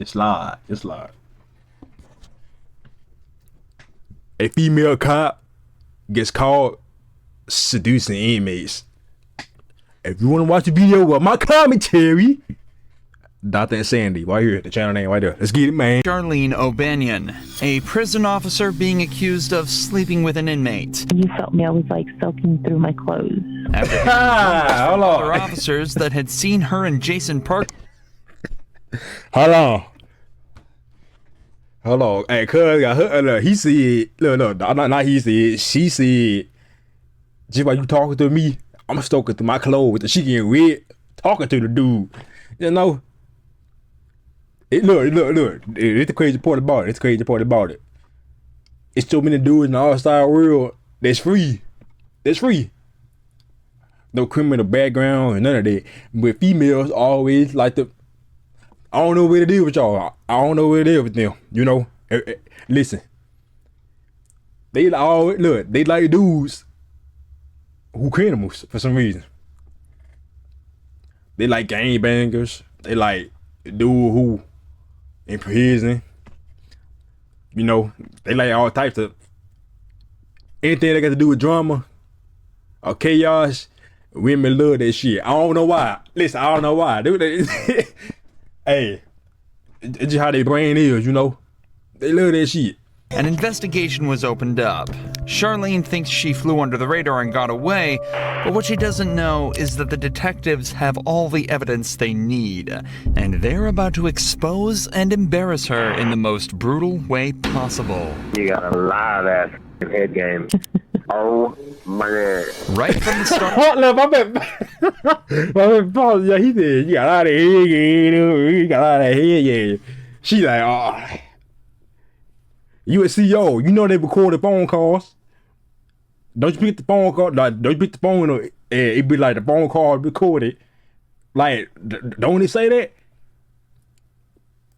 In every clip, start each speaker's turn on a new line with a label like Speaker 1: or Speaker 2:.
Speaker 1: Just lied. Just lied. A female cop gets caught seducing inmates. If you want to watch the video of my commentary, Dr. and Sandy, right here, the channel name right there. Let's get it, man.
Speaker 2: Charlene O'Banion, a prison officer being accused of sleeping with an inmate.
Speaker 3: You felt me, I was like soaking through my clothes.
Speaker 2: After
Speaker 1: Hold on.
Speaker 2: other officers that had seen her and Jason Park.
Speaker 1: Hold on. Hold on. Hey, cuz got her. Look, he said, look, not he said, she said, just while you talking to me, I'm stoking through my clothes and she getting wet talking to the dude. You know? Look. It's the crazy part about it. It's so many dudes in the outside world that's free. No criminal background and none of that. But females always like to. I don't know what it is with y'all. I don't know what it is with them. You know? Listen. They like dudes who criminals for some reason. They like gangbangers. They like dude who in prison. You know, they like all types of anything that got to do with drama or chaos. Women love that shit. I don't know why. Listen, I don't know why. Hey, it's just how their brain is, you know. They love that shit.
Speaker 2: An investigation was opened up. Charlene thinks she flew under the radar and got away, but what she doesn't know is that the detectives have all the evidence they need, and they're about to expose and embarrass her in the most brutal way possible.
Speaker 4: You got a live ass head game. Oh my god.
Speaker 2: Right from the start.
Speaker 1: Yeah, he said, you got a lot of head game. You got a lot of head game. She like, oh. You a CEO, you know they record the phone calls. Don't you pick the phone call? Don't you pick the phone? It be like the phone call recorded. Like, don't it say that?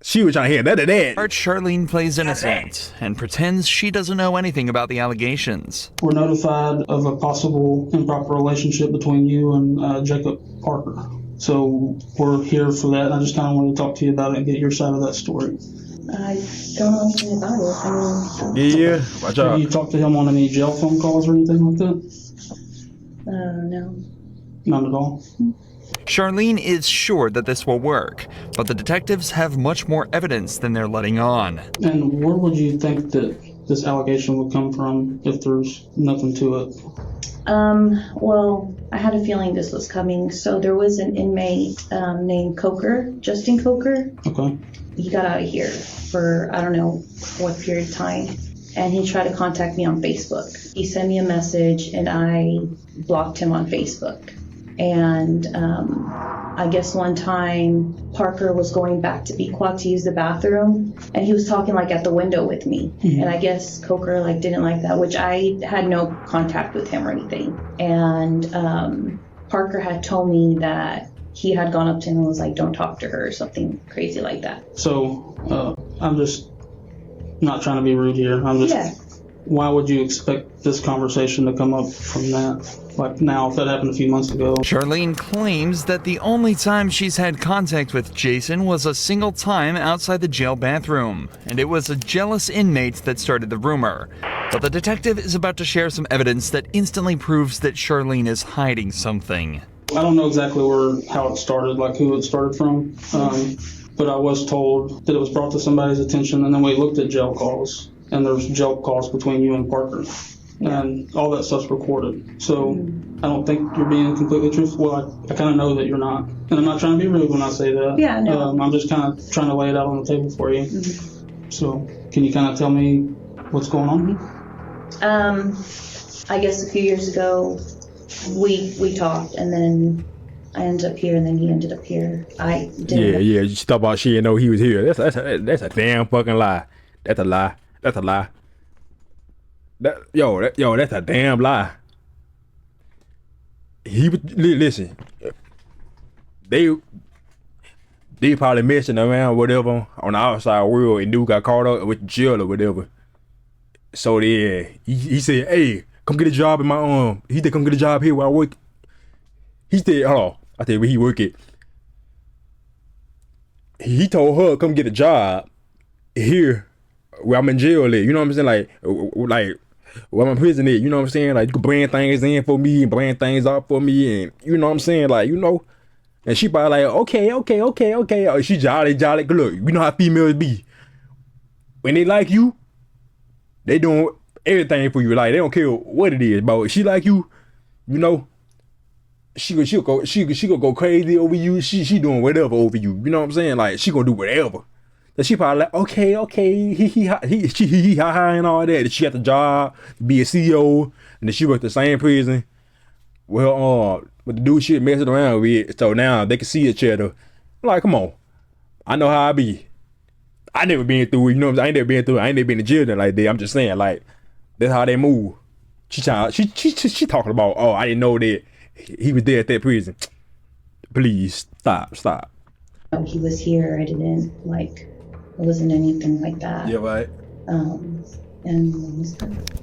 Speaker 1: She was trying to hear that of that.
Speaker 2: Charlene plays innocent and pretends she doesn't know anything about the allegations.
Speaker 5: We're notified of a possible improper relationship between you and Jacob Parker. So we're here for that. I just kind of want to talk to you about it and get your side of that story.
Speaker 3: I don't know anything about it. I mean,
Speaker 1: Yeah, watch out.
Speaker 5: Have you talked to him on any jail phone calls or anything like that?
Speaker 3: no.
Speaker 5: Not at all.
Speaker 2: Charlene is sure that this will work, but the detectives have much more evidence than they're letting on.
Speaker 5: And where would you think that this allegation would come from if there's nothing to it?
Speaker 3: Well, I had a feeling this was coming. So there was an inmate named Coker, Justin Coker.
Speaker 5: Okay.
Speaker 3: He got out of here for, I don't know what period of time. And he tried to contact me on Facebook. He sent me a message and I blocked him on Facebook. And I guess one time Parker was going back to Bequat to use the bathroom and he was talking like at the window with me. Mm-hmm. And I guess Coker like didn't like that, which I had no contact with him or anything. And Parker had told me that he had gone up to him and was like, don't talk to her or something crazy like that.
Speaker 5: So I'm just not trying to be rude here. I'm just, Why would you expect this conversation to come up from that? Like now, if that happened a few months ago.
Speaker 2: Charlene claims that the only time she's had contact with Jason was a single time outside the jail bathroom, and it was a jealous inmate that started the rumor. But the detective is about to share some evidence that instantly proves that Charlene is hiding something.
Speaker 5: I don't know exactly how it started, like who it started from, but I was told that it was brought to somebody's attention, and then we looked at jail calls, and there's jail calls between you and Parker. And all that stuff's recorded. So I don't think you're being completely truthful. Well, I kind of know that you're not. And I'm not trying to be rude when I say that.
Speaker 3: Yeah, no.
Speaker 5: I'm just kind of trying to lay it out on the table for you. Mm-hmm. So can you kind of tell me what's going on?
Speaker 3: I guess a few years ago, we talked, and then I ended up here, and then he ended up here. I didn't.
Speaker 1: Yeah. You talk about she didn't know he was here. That's a damn fucking lie. That's a lie. That's a lie. That's a damn lie. He would listen. They probably messing around whatever on the outside world, and dude got caught up with jail or whatever. So then he said, "Hey, come get a job in my He said, "Come get a job here where I work." He said, "Hold on." I said, "Where he work at?" he told her come get a job here where I'm in jail at. You know what I'm saying? Like where I'm in prison at. You know what I'm saying? Like you can bring things in for me and bring things out for me, and you know what I'm saying? Like and she probably like okay. Oh, she jolly. Look, you know how females be. When they like you, they doing everything for you. Like they don't care what it is, but she like you, you know. She gonna go crazy over you. She doing whatever over you. You know what I'm saying? Like she gonna do whatever. Then she probably like okay. He and all that. She got the job to be a CEO, and then she worked the same prison. Well, but the dude shit messing around with it, so now they can see each other. I'm like, come on, I know how I be. I never been through it. You know what I'm saying? I ain't never been through it. I ain't never been to jail like that. I'm just saying, like that's how they move. She talking about, oh, I didn't know that he was there at that prison. Please stop.
Speaker 3: He was here. I didn't like. It wasn't anything like that.
Speaker 1: Yeah, right.
Speaker 3: And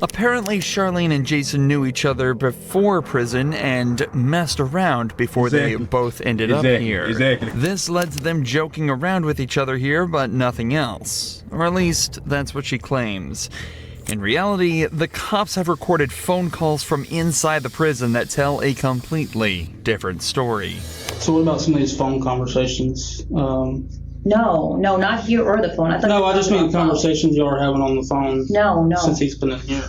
Speaker 2: Apparently, Charlene and Jason knew each other before prison and messed around before they both ended up here.
Speaker 1: Exactly.
Speaker 2: This led to them joking around with each other here, but nothing else. Or at least, that's what she claims. In reality, the cops have recorded phone calls from inside the prison that tell a completely different story.
Speaker 5: So what about some of these phone conversations?
Speaker 3: No, not here or the phone. I
Speaker 5: just mean conversations y'all are having on the phone.
Speaker 3: No.
Speaker 5: Since he's been in here.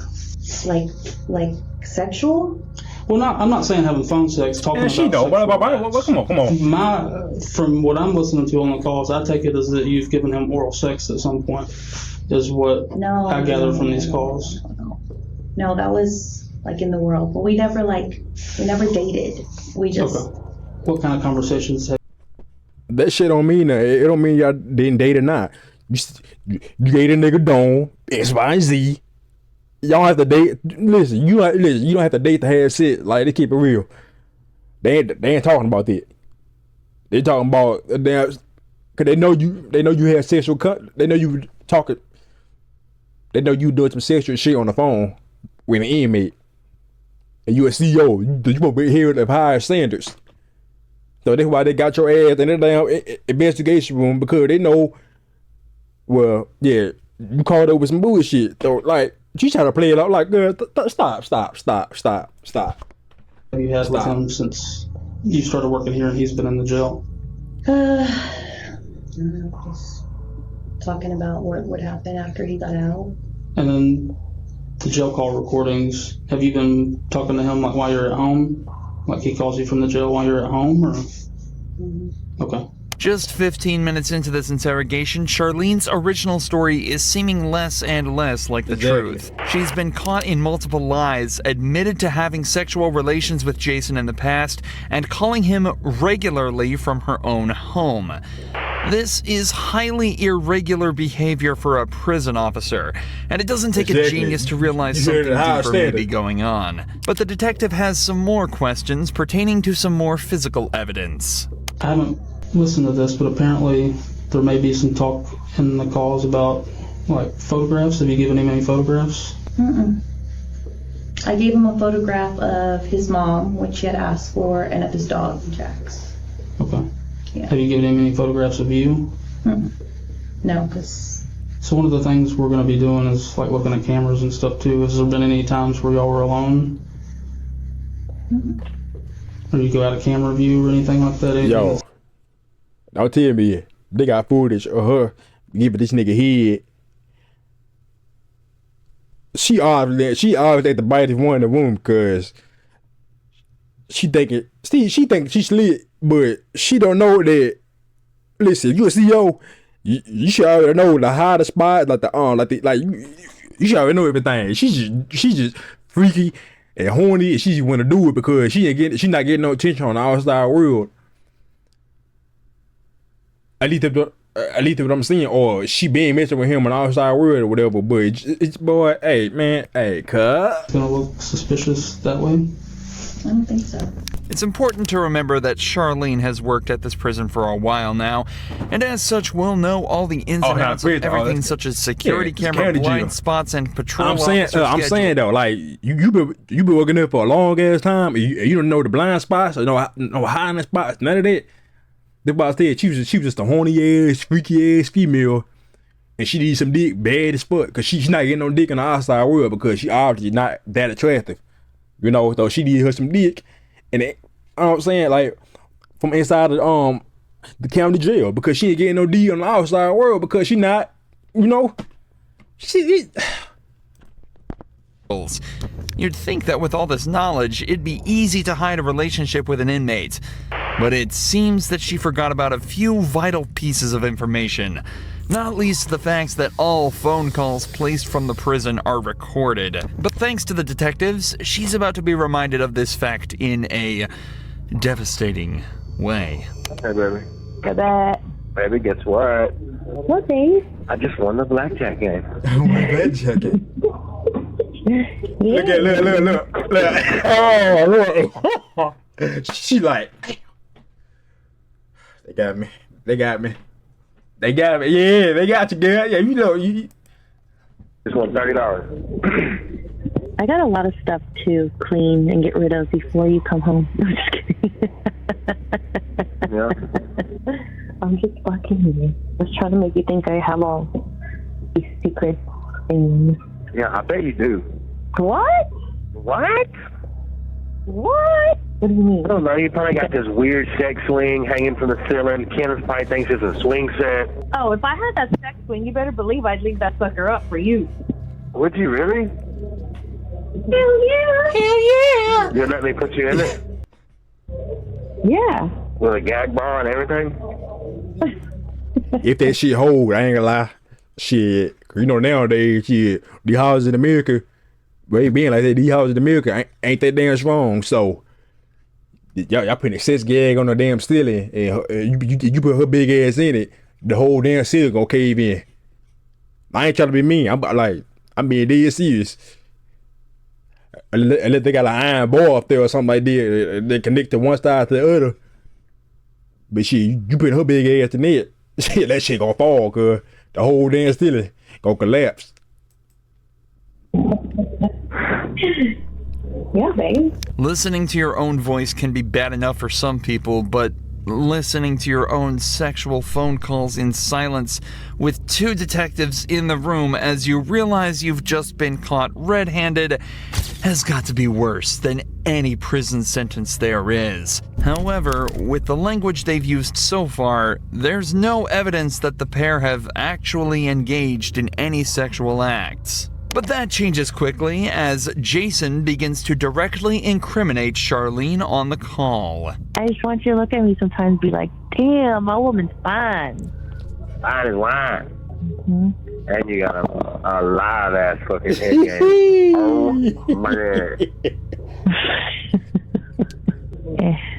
Speaker 3: Like sexual?
Speaker 5: Well, I'm not saying having phone sex. Talking about. She don't.
Speaker 1: Come on.
Speaker 5: From what I'm listening to on the calls, I take it as that you've given him oral sex at some point. Is what I gather from these calls.
Speaker 3: No, that was like in the world, but we never dated. We just.
Speaker 5: Okay. What kind of conversations have?
Speaker 1: That shit don't mean that. It don't mean y'all didn't date or not. You date a nigga don't X, Y, and Z. Y'all have to date. Listen, you don't have to date to have sex. Like they keep it real. They ain't talking about that. They talking about damn. Cause they know you have sexual they know you talking. They know you doing some sexual shit on the phone with an inmate, and you a CEO. You supposed to be here of higher standards. So that's why they got your ass in the damn investigation room, because they know, well, yeah, you called up with some bullshit. So, like, you try to play it out like, girl, stop.
Speaker 5: Have you had with him since you started working here and he's been in the jail?
Speaker 3: I don't know, just talking about what would happen after he got out.
Speaker 5: And then the jail call recordings, have you been talking to him like while you're at home? Like he calls you from the jail while you're at home, or?
Speaker 3: Mm-hmm.
Speaker 5: Okay.
Speaker 2: Just 15 minutes into this interrogation, Charlene's original story is seeming less and less like the truth. She's been caught in multiple lies, admitted to having sexual relations with Jason in the past, and calling him regularly from her own home. This is highly irregular behavior for a prison officer, and it doesn't take a genius to realize something deeper may be going on. But the detective has some more questions pertaining to some more physical evidence.
Speaker 5: I haven't listened to this, but apparently there may be some talk in the calls about like photographs. Have you given him any photographs?
Speaker 3: I gave him a photograph of his mom, which he had asked for, and of his dog, Jax.
Speaker 5: Okay.
Speaker 3: Yeah.
Speaker 5: Have you given him any photographs of you?
Speaker 3: No, because...
Speaker 5: So one of the things we're going to be doing is like looking at cameras and stuff too. Has there been any times where y'all were alone? Or you go out of camera view or anything like that?
Speaker 1: Yo, don't tell me they got footage of her giving this nigga head. She obviously at the bite of one in the room because she thinking she's lit, but she don't know that. Listen, if you a CEO, you should already know the hottest spot, you should already know everything. She's just freaky and horny, and she just want to do it because she not getting no attention on the outside world. At least what I'm seeing, or she been messing with him on the outside world or whatever. But it's boy, hey man, hey, cut.
Speaker 5: It's gonna look suspicious that way?
Speaker 3: I don't think so.
Speaker 2: It's important to remember that Charlene has worked at this prison for a while now, and as such will know all the ins and outs of everything such as security camera blind spots and patrol officer
Speaker 1: I'm saying though, like you been working there for a long ass time, and you don't know the blind spots or no hiding spots, none of that. That's why I said she was just a horny ass, freaky ass female, and she needs some dick bad as fuck, cause she's not getting no dick in the outside world because she obviously not that attractive, you know. So she needs her some dick, and it, you know what I'm saying, like from inside of the county jail, because she ain't getting no D on the outside world because she not, you know, she.
Speaker 2: You'd think that with all this knowledge, it'd be easy to hide a relationship with an inmate. But it seems that she forgot about a few vital pieces of information. Not least the facts that all phone calls placed from the prison are recorded. But thanks to the detectives, she's about to be reminded of this fact in a devastating way.
Speaker 4: Hey, baby.
Speaker 6: Go back.
Speaker 4: Baby, guess what?
Speaker 6: What, babe?
Speaker 4: I just won the blackjack game.
Speaker 1: Blackjack. Look
Speaker 6: Yeah.
Speaker 1: at look. Oh look. She like, they got me. Yeah, they got you, girl. Yeah, you know you.
Speaker 4: Just won $30.
Speaker 6: I got a lot of stuff to clean and get rid of before you come home. I'm just kidding.
Speaker 4: Yeah.
Speaker 6: I'm just fucking with you. I was trying to make you think I have all these secret things.
Speaker 4: Yeah, I bet you do.
Speaker 6: What?
Speaker 4: What?
Speaker 6: What? What do you mean?
Speaker 4: I don't know. You probably got this weird sex swing hanging from the ceiling. Kenneth probably thinks it's a swing set.
Speaker 6: Oh, if I had that sex swing, you better believe I'd leave that sucker up for you.
Speaker 4: Would you really?
Speaker 6: Hell yeah! Hell yeah!
Speaker 4: You'd let me put you in it?
Speaker 6: Yeah.
Speaker 4: With a gag ball and everything?
Speaker 1: If that shit hold, I ain't gonna lie. Shit, you know nowadays, shit, these houses in America, well, being like that, these houses in America ain't that damn strong. So y'all putting a sex gag on the damn ceiling, and you put her big ass in it, the whole damn ceiling gonna cave in. I ain't trying to be mean. I'm being dead serious. Unless they got an iron bar up there or something like that, they connect to one side to the other. But shit, you put her big ass in it, shit, that shit gonna fall, cause the whole damn ceiling gonna collapse.
Speaker 6: Yeah, babe.
Speaker 2: Listening to your own voice can be bad enough for some people, but listening to your own sexual phone calls in silence with two detectives in the room as you realize you've just been caught red-handed has got to be worse than any prison sentence there is. However, with the language they've used so far, there's no evidence that the pair have actually engaged in any sexual acts. But that changes quickly as Jason begins to directly incriminate Charlene on the call.
Speaker 6: I just want you to look at me sometimes and be like, damn, my woman's fine.
Speaker 4: Fine as wine.
Speaker 6: Mm-hmm.
Speaker 4: And you got a live ass fucking head game. Oh my god.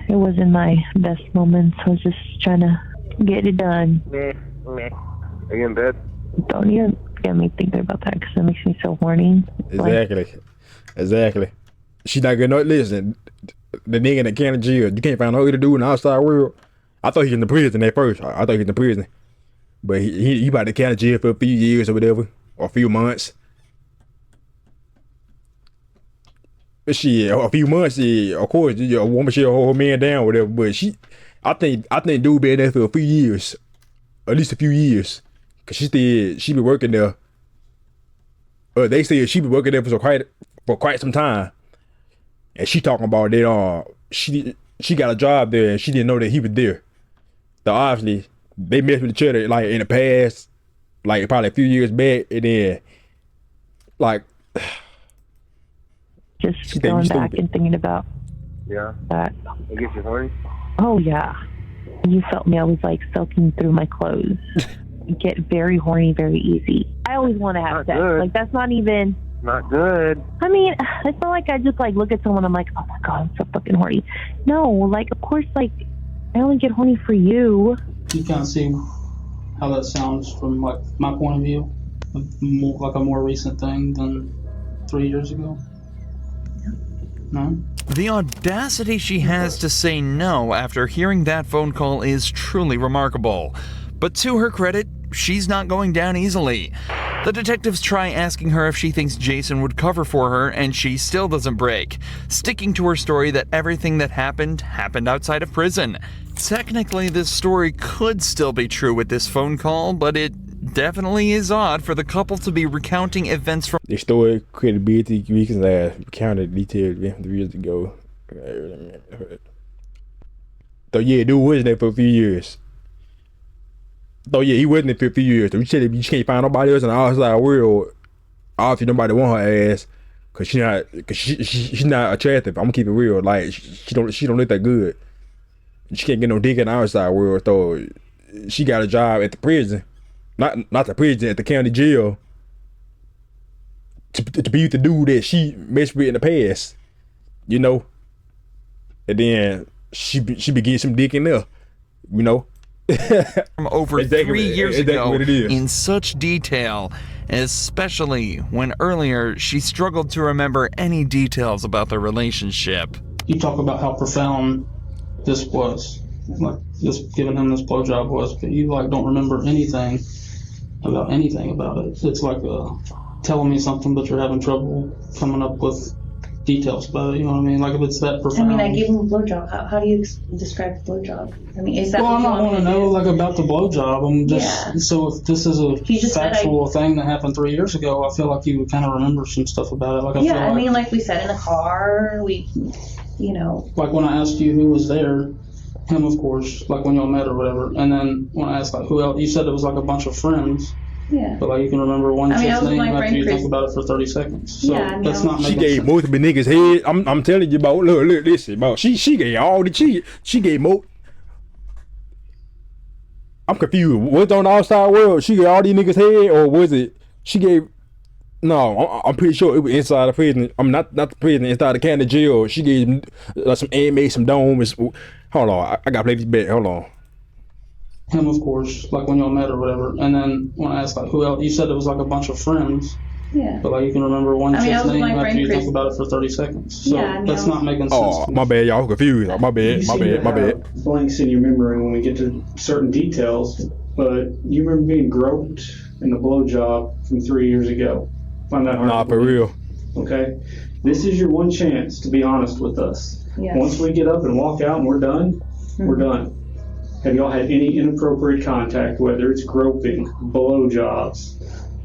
Speaker 6: It wasn't my best moments. I was just trying to get it done.
Speaker 4: Meh. Are you in bed?
Speaker 6: Don't even get me thinking about that because it makes me so horny.
Speaker 1: Exactly. She's not gonna listen. The nigga in the county jail, you can't find no way to do in the outside world. I thought he was in the prison at first. I thought he was in the prison. But he about to county jail for a few years or whatever, or a few months. But shit, a few months, yeah, of course, a woman should hold her man down or whatever. But I think dude been there for a few years, at least a few years, cause she been working there. They said she been working there for quite some time, and she talking about that. She got a job there, and she didn't know that he was there. So obviously, they messed with each other like in the past, like probably a few years back, and then like
Speaker 6: just going back and thinking about that.
Speaker 4: It gets you horny?
Speaker 6: Oh yeah, you felt me. I was like soaking through my clothes. Get very horny very easy. I always want to have sex.
Speaker 4: Good.
Speaker 6: Like that's not even.
Speaker 4: Not good.
Speaker 6: I mean, it's not like I just like look at someone. I'm like, oh my god, I'm so fucking horny. No, like of course, like I only get horny for you.
Speaker 5: You kind of see how that sounds from like my point of view, like a more recent thing than 3 years ago. No?
Speaker 2: The audacity she has to say no after hearing that phone call is truly remarkable. But to her credit, she's not going down easily. The detectives try asking her if she thinks Jason would cover for her, and she still doesn't break, sticking to her story that everything that happened outside of prison. Technically, this story could still be true with this phone call, but it definitely is odd for the couple to be recounting events from
Speaker 1: The story credibility we can recounted detailed 3 years ago. So yeah, dude wasn't there for a few years. So yeah, he wasn't there for a few years. So you said if you can't find nobody else in the outside world, obviously nobody want her ass, cause she's not attractive. I'm gonna keep it real. Like she don't look that good. She can't get no dick in the outside world. So she got a job at the prison, not the prison, at the county jail, to be with the dude that she messed with in the past, you know. And then she be getting some dick in there, you know.
Speaker 2: from over 3 years ago in such detail, especially when earlier she struggled to remember any details about their relationship.
Speaker 5: You talk about how profound this was, like this giving him this blowjob was, but you like don't remember anything about it. It's like telling me something, but you're having trouble coming up with details about it. You know what I mean? Like if it's that profound.
Speaker 3: I mean, I gave him a blowjob. How do you describe the blowjob? I mean, is that?
Speaker 5: Well,
Speaker 3: what
Speaker 5: I'm
Speaker 3: you
Speaker 5: not want to know like about the blowjob. I'm just so if this is a factual thing that happened 3 years ago, I feel like you would kind of remember some stuff about it. Like
Speaker 3: I mean, like we said in the car, you know.
Speaker 5: Like when I asked you who was there, him of course, like when y'all met or whatever, and then when I asked like who else, you said it was like a bunch of friends.
Speaker 3: Yeah.
Speaker 5: But like you can remember one chick's name after you think about it for 30 seconds. So that's not making
Speaker 1: sense. She gave multiple niggas head. I'm telling you about look, listen, about she gave all the she gave more. I'm confused. Was it on the outside world? She gave all these niggas head, or was it she gave? No, I'm pretty sure it was inside the prison. I'm not the prison, inside the county jail. She gave some inmates, some domes. Hold on, I gotta play this back. Hold on.
Speaker 5: Him, of course, like when y'all met or whatever, and then when I asked like who else, you said it was like a bunch of friends.
Speaker 3: Yeah.
Speaker 5: But like you can remember one chick's name after you think about it for 30 seconds. So that's not making sense.
Speaker 1: Oh, my bad, y'all confused. My bad.
Speaker 7: Blanks in your memory when we get to certain details, but you remember being groped in the blowjob from 3 years ago. Find that hard.
Speaker 1: Nah, for real.
Speaker 7: Okay, this is your one chance to be honest with us.
Speaker 3: Yeah.
Speaker 7: Once we get up and walk out and we're done, we're done. Have y'all had any inappropriate contact, whether it's groping, blowjobs,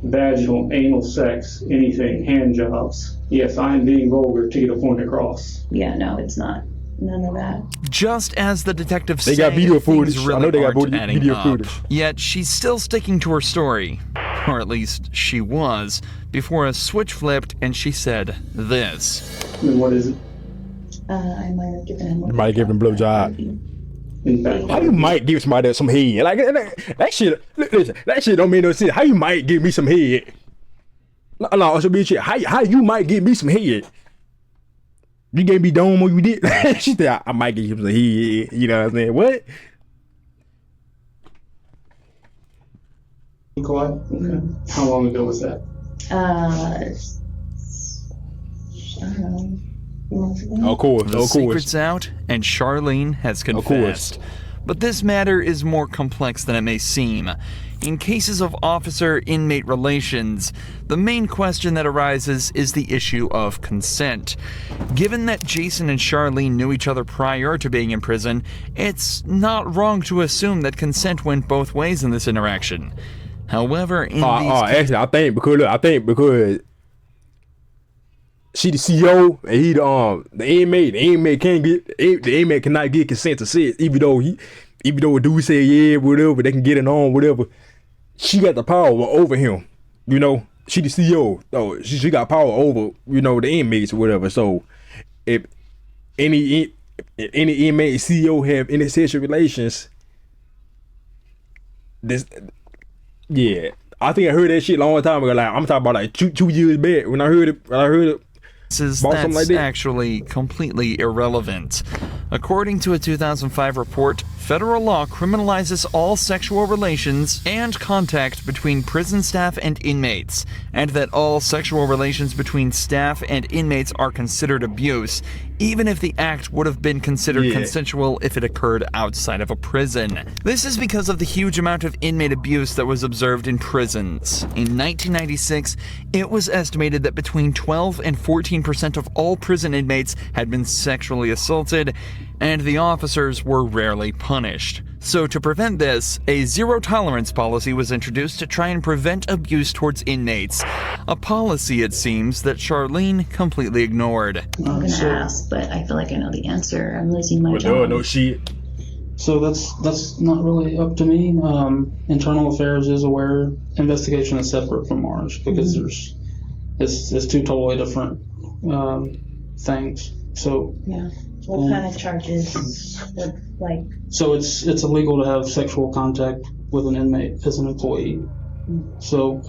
Speaker 7: vaginal, anal sex, anything, hand jobs? Yes, I am being vulgar to get a point across.
Speaker 3: Yeah, no, it's not. None of that.
Speaker 2: Just as the detectives
Speaker 1: they
Speaker 2: say,
Speaker 1: got video
Speaker 2: things
Speaker 1: footage.
Speaker 2: really
Speaker 1: I know they got
Speaker 2: adding
Speaker 1: video
Speaker 2: up.
Speaker 1: footage.
Speaker 2: Yet she's still sticking to her story. Or at least she was, before a switch flipped and she said this.
Speaker 7: And what is it?
Speaker 3: I might have given him.
Speaker 1: You might give him a blowjob.
Speaker 7: In fact,
Speaker 1: How you might give somebody some head? Like that shit. Listen, that shit don't make no sense. How you might give me some head? No, it should be shit. How you might give me some head? You gave me dome or you did? She said I might give you some head. You know what I'm saying? What?
Speaker 7: quiet? Okay. How long ago was that?
Speaker 3: I don't know. Months ago.
Speaker 1: Of course,
Speaker 2: The secret's out, and Charlene has confessed. But this matter is more complex than it may seem. In cases of officer-inmate relations, the main question that arises is the issue of consent. Given that Jason and Charlene knew each other prior to being in prison, it's not wrong to assume that consent went both ways in this interaction. However, in these
Speaker 1: actually, I think because she the CEO and he the inmate. The inmate cannot get consent to sex, even though a dude say yeah, whatever, they can get it on, whatever. She got the power over him, you know. She the CEO, so she got power over, you know, the inmates or whatever. So if any inmate CEO have any sexual relations, yeah, I think I heard that shit a long time ago. Like I'm talking about like two years back when I heard it.
Speaker 2: That's
Speaker 1: like
Speaker 2: actually completely irrelevant. According to a 2005 report, federal law criminalizes all sexual relations and contact between prison staff and inmates, and that all sexual relations between staff and inmates are considered abuse, even if the act would have been considered consensual if it occurred outside of a prison. This is because of the huge amount of inmate abuse that was observed in prisons. In 1996, it was estimated that between 12 and 14% of all prison inmates had been sexually assaulted, and the officers were rarely punished. So to prevent this, a zero-tolerance policy was introduced to try and prevent abuse towards inmates. A policy, it seems, that Charlene completely ignored.
Speaker 3: I'm gonna ask, but I feel like I know the answer. I'm losing my job.
Speaker 1: No shit.
Speaker 5: So that's not really up to me. Internal Affairs is aware. Investigation is separate from ours because it's two totally different things. So
Speaker 3: Yeah. What kind of charges would, like?
Speaker 5: So it's illegal to have sexual contact with an inmate as an employee. So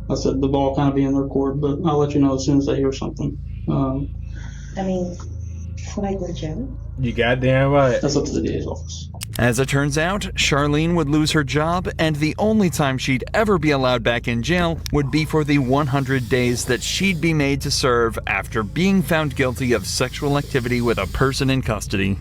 Speaker 5: I said the ball kind of be in their court, but I'll let you know as soon as I hear something.
Speaker 3: I mean, would I go to jail?
Speaker 1: You goddamn right.
Speaker 5: That's up to the DA's office.
Speaker 2: As it turns out, Charlene would lose her job, and the only time she'd ever be allowed back in jail would be for the 100 days that she'd be made to serve after being found guilty of sexual activity with a person in custody.